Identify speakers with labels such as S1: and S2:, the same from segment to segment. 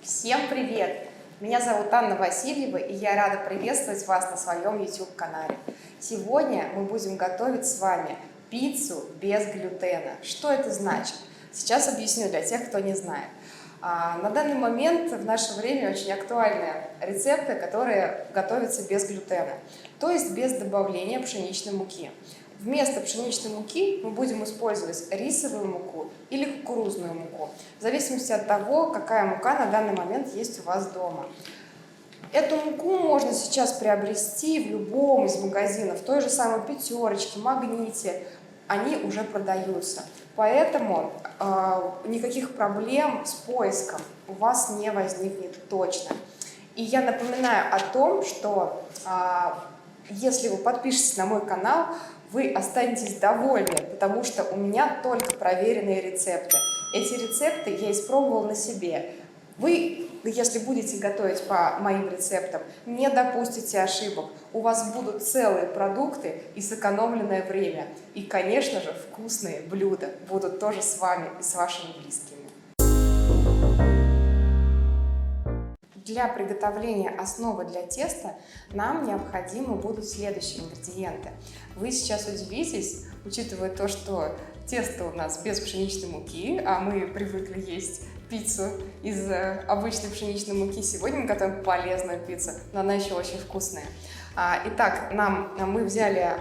S1: Всем привет! Меня зовут Анна Васильева, и я рада приветствовать вас на своем YouTube-канале. Сегодня мы будем готовить с вами пиццу без глютена. Что это значит? Сейчас объясню для тех, кто не знает. На данный момент в наше время очень актуальны рецепты, которые готовятся без глютена, то есть без добавления пшеничной муки. Вместо пшеничной муки мы будем использовать рисовую муку или кукурузную муку, в зависимости от того, какая мука на данный момент есть у вас дома. Эту муку можно сейчас приобрести в любом из магазинов, в той же самой Пятерочке, Магните, они уже продаются. Поэтому никаких проблем с поиском у вас не возникнет точно. И я напоминаю о том, что если вы подпишетесь на мой канал, вы останетесь довольны, потому что у меня только проверенные рецепты. Эти рецепты я испробовала на себе. Вы, если будете готовить по моим рецептам, не допустите ошибок. У вас будут целые продукты и сэкономленное время. И, конечно же, вкусные блюда будут тоже с вами и с вашими близкими. Для приготовления основы для теста нам необходимы будут следующие ингредиенты. Вы сейчас удивитесь, учитывая то, что тесто у нас без пшеничной муки, а мы привыкли есть пиццу из обычной пшеничной муки. Сегодня мы готовим полезную пиццу, но она еще очень вкусная. Итак, мы взяли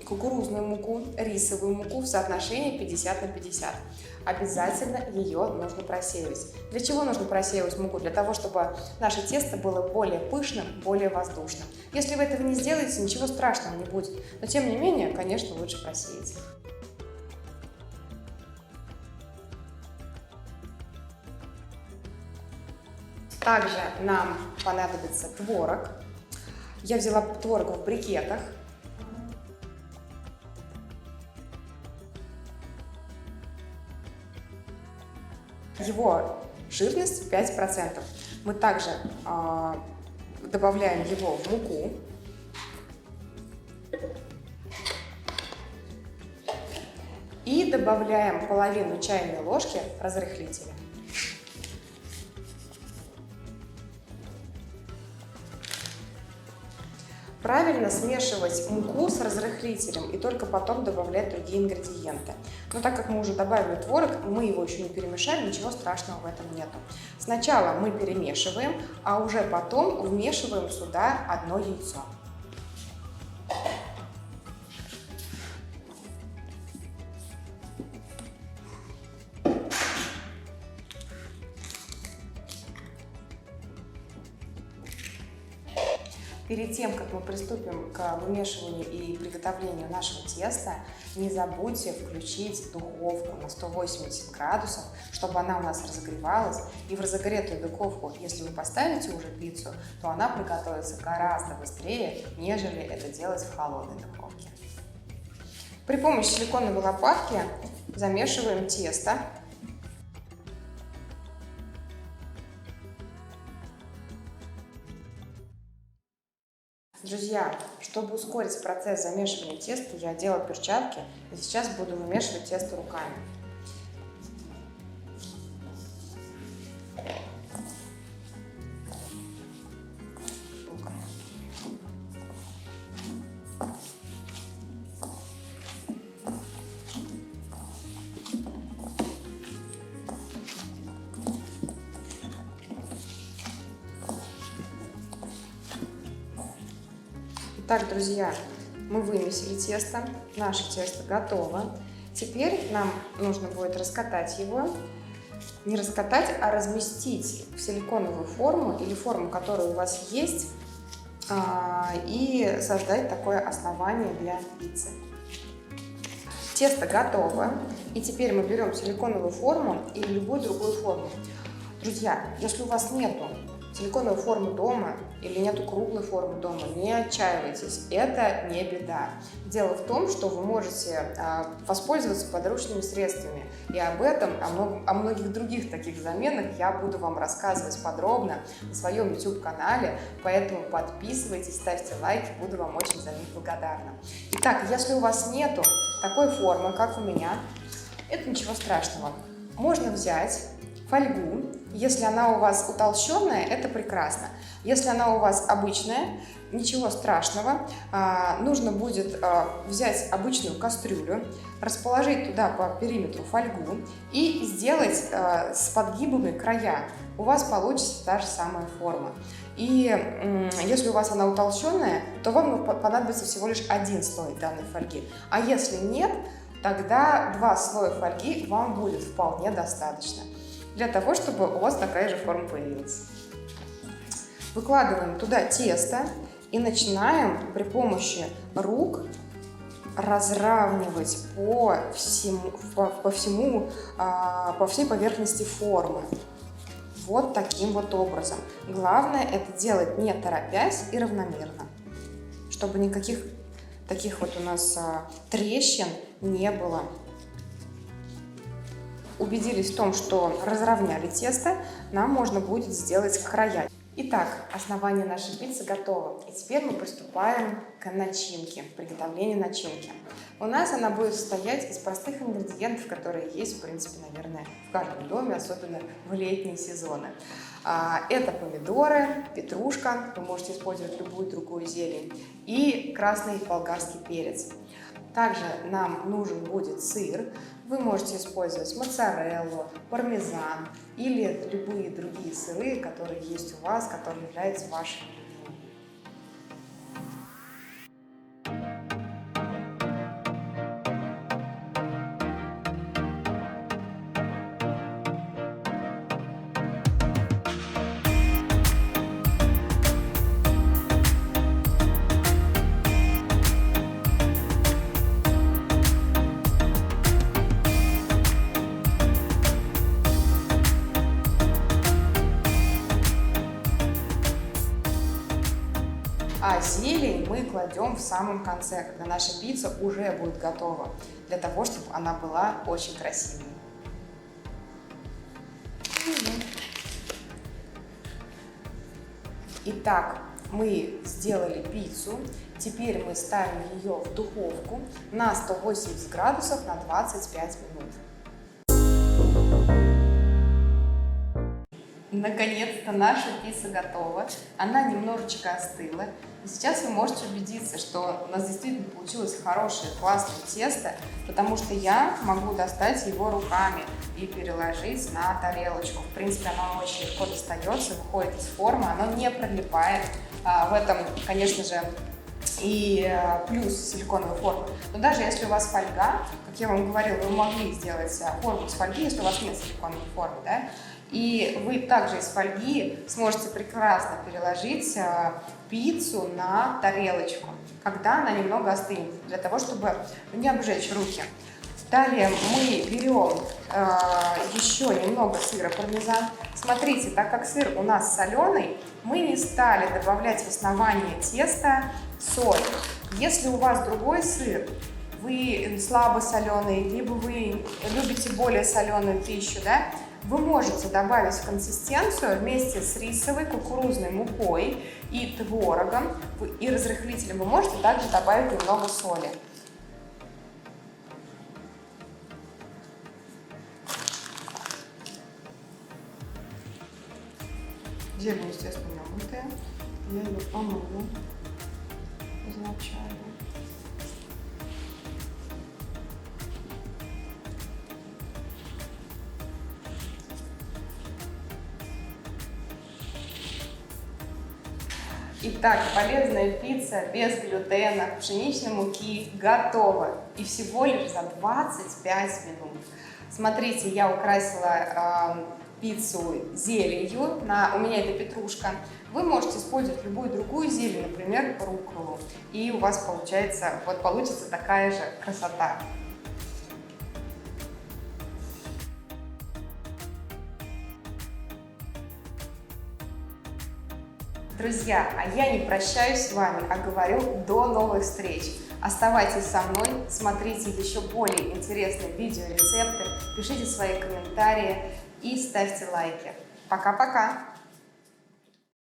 S1: кукурузную муку, рисовую муку в соотношении 50/50. Обязательно ее нужно просеивать. Для чего нужно просеивать муку? Для того, чтобы наше тесто было более пышным, более воздушным. Если вы этого не сделаете, ничего страшного не будет. Но тем не менее, конечно, лучше просеять. Также нам понадобится творог. Я взяла творог в брикетах. Его жирность 5%. Мы также добавляем его в муку. И добавляем половину чайной ложки разрыхлителя. Правильно смешивать муку с разрыхлителем и только потом добавлять другие ингредиенты. Но так как мы уже добавили творог, мы его еще не перемешали, ничего страшного в этом нету. Сначала мы перемешиваем, а уже потом вмешиваем сюда одно яйцо. Перед тем, как мы приступим к вымешиванию и приготовлению нашего теста, не забудьте включить духовку на 180 градусов, чтобы она у нас разогревалась. И в разогретую духовку, если вы поставите уже пиццу, то она приготовится гораздо быстрее, нежели это делать в холодной духовке. При помощи силиконовой лопатки замешиваем тесто. Друзья, чтобы ускорить процесс замешивания теста, я одела перчатки и сейчас буду вымешивать тесто руками. Итак, друзья, мы вымесили тесто, наше тесто готово. Теперь нам нужно будет раскатать его, не раскатать, а разместить в силиконовую форму или форму, которая у вас есть, и создать такое основание для пиццы. Тесто готово, и теперь мы берем силиконовую форму или любую другую форму. Друзья, если у вас нету силиконовой формы дома или нету круглой формы дома, не отчаивайтесь, это не беда. Дело в том, что вы можете воспользоваться подручными средствами, и об этом, о многих других таких заменах я буду вам рассказывать подробно на своем YouTube-канале, поэтому подписывайтесь, ставьте лайки, буду вам очень за них благодарна. Итак, если у вас нету такой формы, как у меня, это ничего страшного. Можно взять фольгу. Если она у вас утолщенная, это прекрасно. Если она у вас обычная, ничего страшного. Нужно будет взять обычную кастрюлю, расположить туда по периметру фольгу и сделать с подгибами края. У вас получится та же самая форма. И если у вас она утолщенная, то вам понадобится всего лишь один слой данной фольги. А если нет, тогда 2 слоя фольги вам будет вполне достаточно для того, чтобы у вас такая же форма появилась. Выкладываем туда тесто и начинаем при помощи рук разравнивать по всей поверхности формы. Вот таким вот образом. Главное это делать не торопясь и равномерно, чтобы никаких таких вот у нас трещин не было. Убедились в том, что разровняли тесто, нам можно будет сделать края. Итак, основание нашей пиццы готово. И теперь мы приступаем к начинке, приготовлению начинки. У нас она будет состоять из простых ингредиентов, которые есть, в принципе, наверное, в каждом доме, особенно в летние сезоны. Это помидоры, петрушка, вы можете использовать любую другую зелень, и красный болгарский перец. Также нам нужен будет сыр. Вы можете использовать моцареллу, пармезан или любые другие сыры, которые есть у вас, которые являются вашими. А зелень мы кладем в самом конце, когда наша пицца уже будет готова, для того, чтобы она была очень красивой. Итак, мы сделали пиццу. Теперь мы ставим ее в духовку на 180 градусов на 25 минут. Наконец-то наша пицца готова. Она немножечко остыла. И сейчас вы можете убедиться, что у нас действительно получилось хорошее, классное тесто, потому что я могу достать его руками и переложить на тарелочку. В принципе, оно очень легко достается, выходит из формы, оно не прилипает. В этом, конечно же, и плюс силиконовой формы. Но даже если у вас фольга, как я вам говорила, вы могли сделать форму из фольги, если у вас нет силиконовой формы, да? И вы также из фольги сможете прекрасно переложить пиццу на тарелочку, когда она немного остынет, для того, чтобы не обжечь руки. Далее мы берем еще немного сыра пармезан. Смотрите, так как сыр у нас соленый, мы не стали добавлять в основание теста соль. Если у вас другой сыр, вы слабо соленый, либо вы любите более соленую пищу, да, вы можете добавить в консистенцию вместе с рисовой, кукурузной мукой и творогом и разрыхлителем. Вы можете также добавить немного соли. Зелень, естественно, не мытая. Я ее помою изначально. Итак, полезная пицца без глютена, пшеничной муки готова. И всего лишь за 25 минут. Смотрите, я украсила пиццу зеленью. У меня это петрушка. Вы можете использовать любую другую зелень, например, рукколу. И у вас получится такая же красота. Друзья, а я не прощаюсь с вами, а говорю до новых встреч. Оставайтесь со мной, смотрите еще более интересные видеорецепты, пишите свои комментарии и ставьте лайки. Пока-пока!